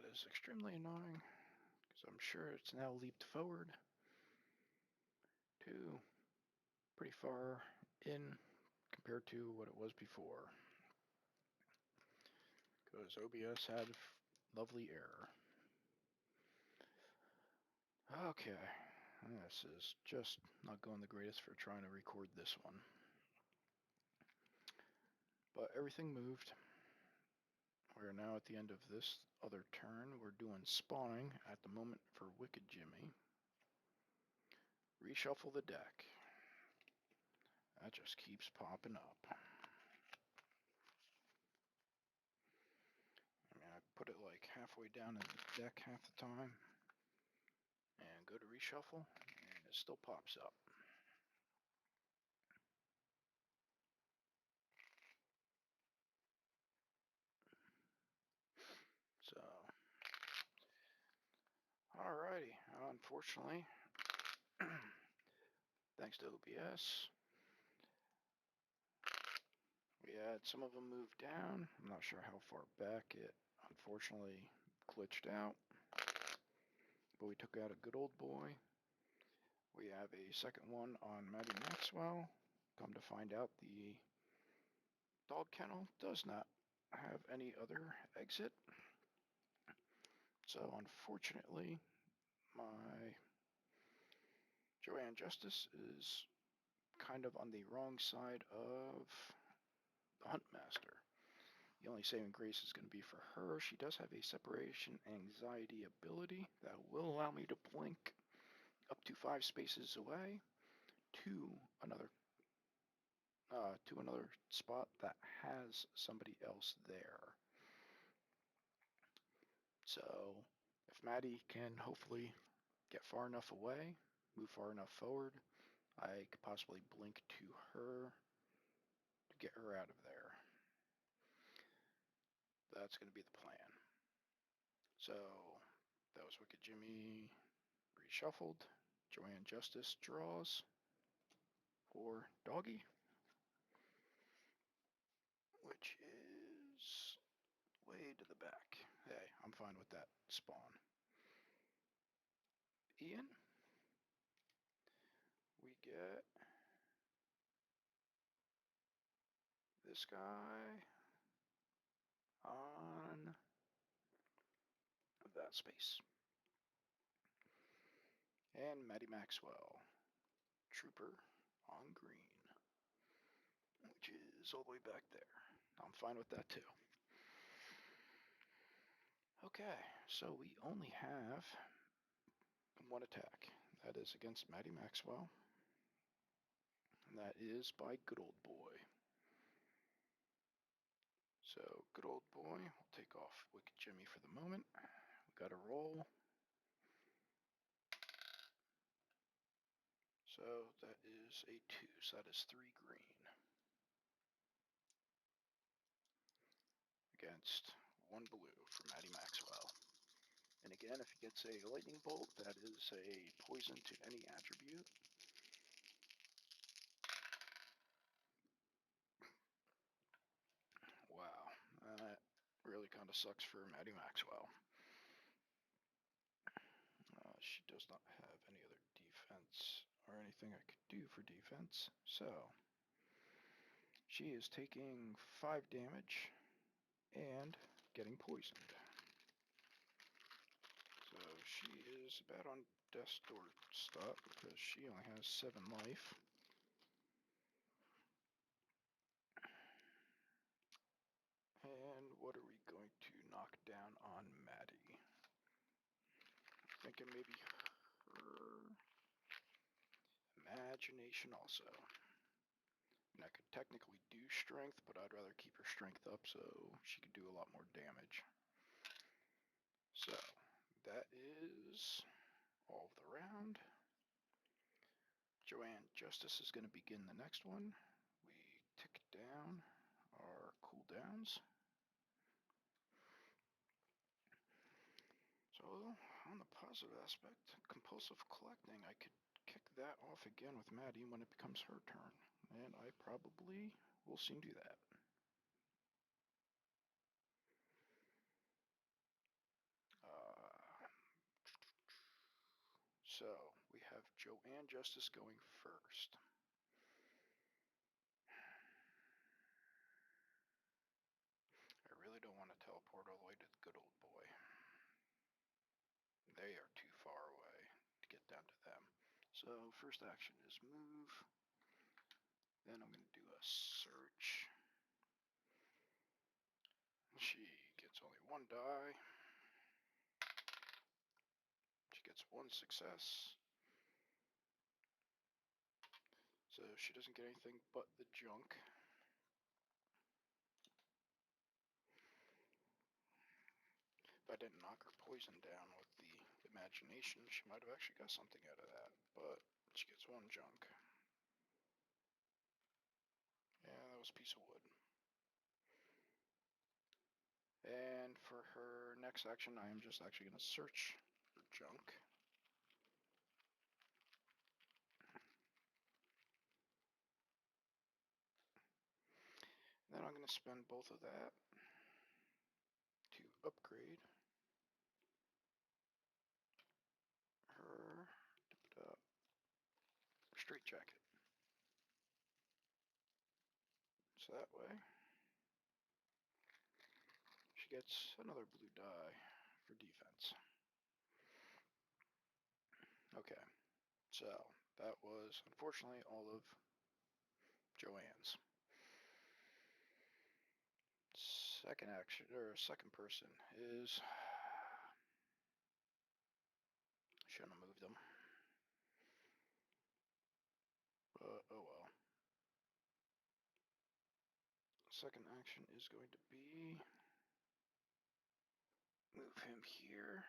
That is extremely annoying, because I'm sure it's now leaped forward to pretty far in compared to what it was before. Because OBS had lovely error. Okay, this is just not going the greatest for trying to record this one. But everything moved. We're now at the end of this other turn. We're doing spawning at the moment for Wicked Jimmy. Reshuffle the deck. That just keeps popping up. I mean, I put it like halfway down in the deck half the time. And go to reshuffle, and it still pops up. So, alrighty. Unfortunately, thanks to OBS, we had some of them move down. I'm not sure how far back it unfortunately glitched out. But we took out a good old boy. We have a second one on Maddie Maxwell. Come to find out, the dog kennel does not have any other exit. So unfortunately, my Joanne Justice is kind of on the wrong side of the Huntmaster. The only saving grace is going to be for her. She does have a separation anxiety ability that will allow me to blink up to 5 spaces away to another spot that has somebody else there. So if Maddie can hopefully get far enough away, move far enough forward, I could possibly blink to her to get her out of there. That's going to be the plan. So that was Wicked Jimmy reshuffled. Joanne Justice draws for Doggy, which is way to the back. Hey, I'm fine with that spawn. Ian, we get this guy on that space. And Maddie Maxwell, Trooper on green, which is all the way back there. I'm fine with that too. Okay, so we only have one attack. That is against Maddie Maxwell. And that is by Good Old Boy. So, Good Old Boy, we'll take off Wicked Jimmy for the moment. We got a roll. So, that is a 2, so that is 3 green. Against 1 blue for Maddie Maxwell. And again, if he gets a lightning bolt, that is a poison to any attribute. Wow, that really kind of sucks for Maddie Maxwell. She does not have any other defense or anything I could do for defense. So, she is taking 5 damage and getting poisoned. So she is about on death's doorstep because she only has 7 life. And what are we going to knock down on Maddie? I'm thinking maybe her imagination also. And I could technically do strength, but I'd rather keep her strength up so she could do a lot more damage. So that is all of the round. Joanne Justice is going to begin the next one. We tick down our cooldowns. So on the positive aspect, compulsive collecting, I could kick that off again with Maddie when it becomes her turn. And I probably will soon do that. So we have Joanne Justice going first. I really don't want to teleport all the way to the good old boy. They are too far away to get down to them. So first action is move. Then I'm going to do a search. She gets only one die. She gets one success. So she doesn't get anything but the junk. If I didn't knock her poison down with the imagination, she might have actually got something out of that. But she gets one junk. Yeah, that was a piece of wood. And for her next action, I am just actually going to search for junk. Then I'm going to spend both of that to upgrade her straight jacket. So that way, she gets another blue die for defense. Okay, so that was unfortunately all of Joanne's. Second action, or second person is, shouldn't have moved them. Oh well. Second action is going to be move him here.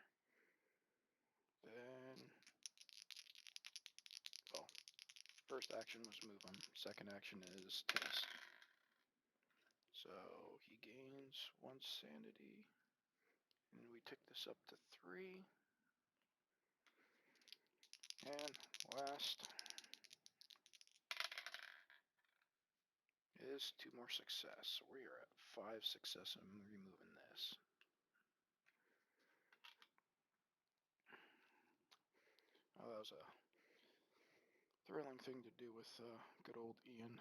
Then, well, first action was move him. Second action is test. So he gains 1 sanity. And we tick this up to 3. And last is 2 more success. So we are at 5 success and I'm removing this. Oh, that was a thrilling thing to do with good old Ian.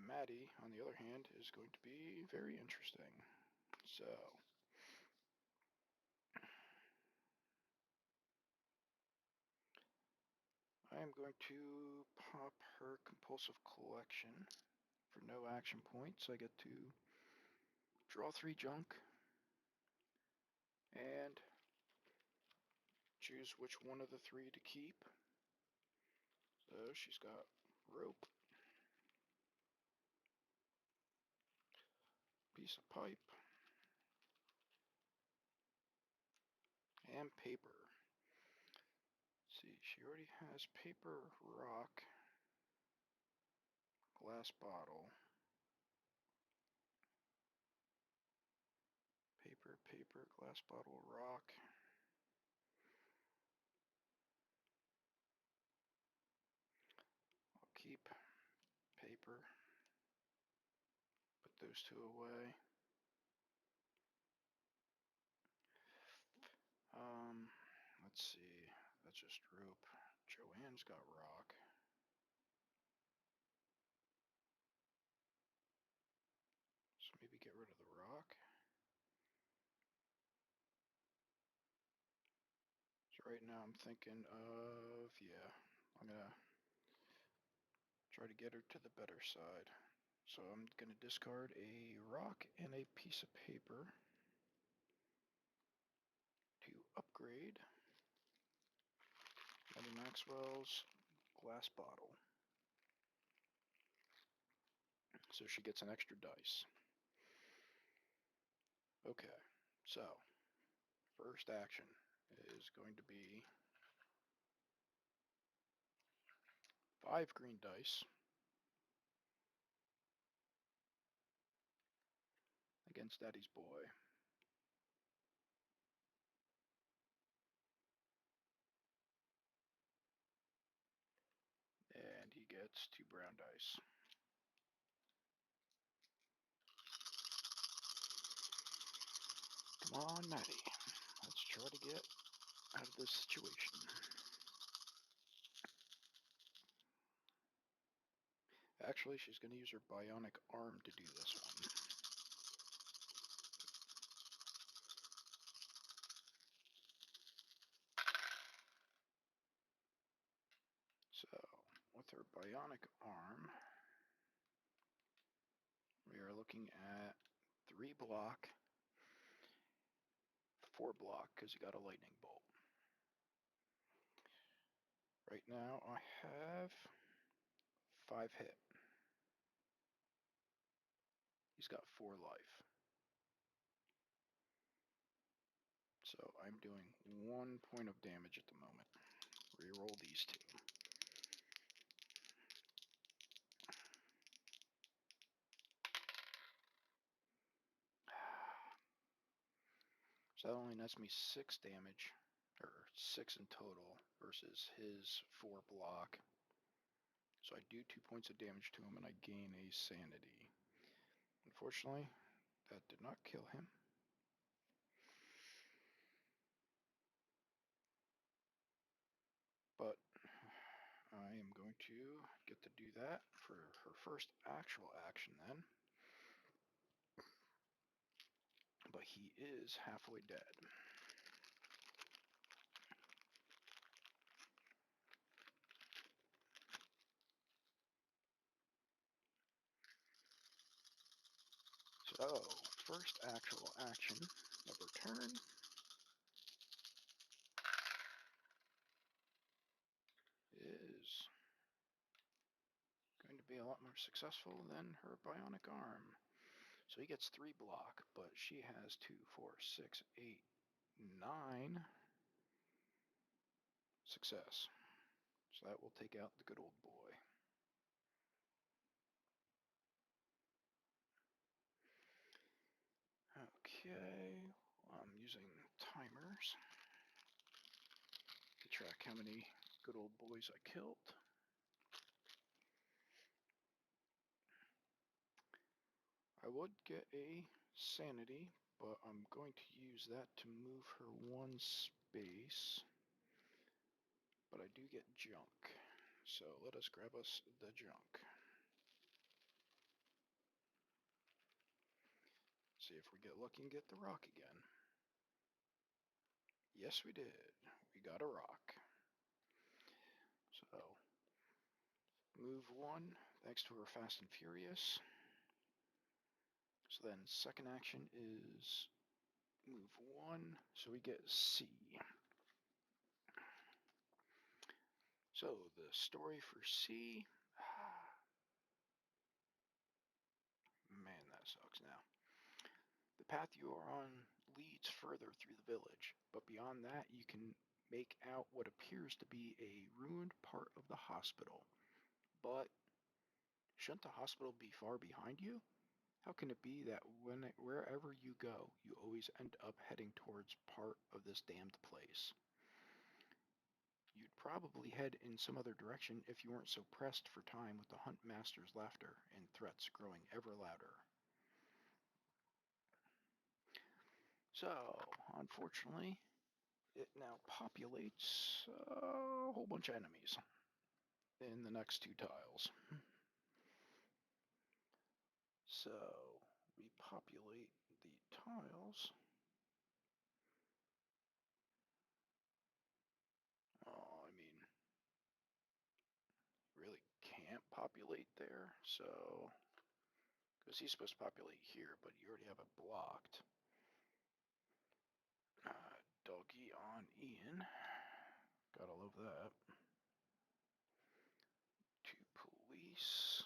Maddie, on the other hand, is going to be very interesting. So I am going to pop her compulsive collection for no action points. I get to draw 3 junk and choose which one of the 3 to keep. So she's got rope, piece of pipe, and paper. Let's see, she already has paper, rock, glass bottle, paper, glass bottle, rock. I'll keep paper, put those 2 away. Let's see, that's just rope. Joanne's got rock. So maybe get rid of the rock. So right now I'm thinking of, yeah, I'm gonna try to get her to the better side. So I'm gonna discard a rock and a piece of paper to upgrade Eddie Maxwell's glass bottle. So she gets an extra dice. Okay, so first action is going to be 5 green dice against Daddy's boy. And he gets 2 brown dice. Come on, Maddie. try to get out of this situation. Actually, she's going to use her bionic arm to do this one. So, with her bionic arm, we are looking at 3 block, 4 block, because you got a lightning bolt. Right now, I have 5 hit. He's got 4 life. So I'm doing 1 point of damage at the moment. Reroll these 2. So that only nets me 6 damage, or 6 in total, versus his 4 block. So I do 2 points of damage to him and I gain a sanity. Unfortunately, that did not kill him. But I am going to get to do that for her first actual action then. But he is halfway dead. So, first actual action of her turn is going to be a lot more successful than her bionic arm. So he gets 3 block, but she has 2, 4, 6, 8, 9 success. So that will take out the good old boy. Okay, I'm using timers to track how many good old boys I killed. I would get a sanity, but I'm going to use that to move her 1 space. But I do get junk, so let us grab us the junk. See if we get lucky and get the rock again. Yes, we did. We got a rock. So, move 1, thanks to her Fast and Furious. So then second action is move 1, so we get C. So the story for C, man, that sucks now. The path you are on leads further through the village, but beyond that you can make out what appears to be a ruined part of the hospital. But shouldn't the hospital be far behind you? How can it be that wherever you go, you always end up heading towards part of this damned place? You'd probably head in some other direction if you weren't so pressed for time with the Hunt Master's laughter and threats growing ever louder. So, unfortunately, it now populates a whole bunch of enemies in the next 2 tiles. So, we populate the tiles. Oh, I mean, really can't populate there, so, because he's supposed to populate here, but you already have it blocked. Doggy on Ian, gotta love that. 2 police,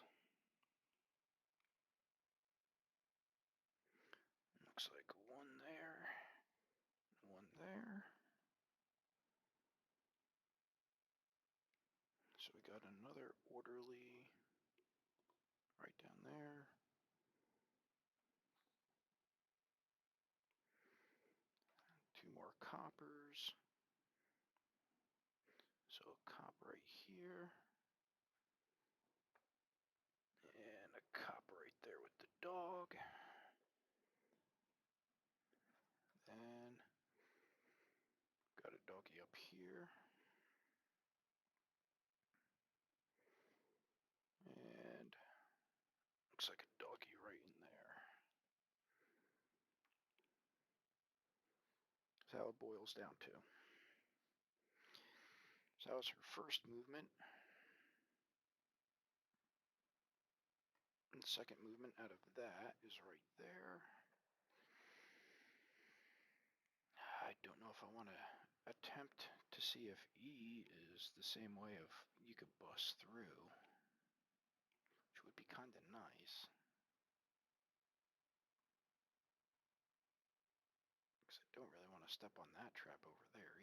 looks like 1 there, 1 there. So we got another orderly right down there. 2 more coppers. So a cop right here. And a cop right there with the dog. Then how it boils down to. So that was her first movement. And the second movement out of that is right there. I don't know if I want to attempt to see if E is the same way of you could bust through, which would be kind of nice. Because I don't really want to step on that trap over there.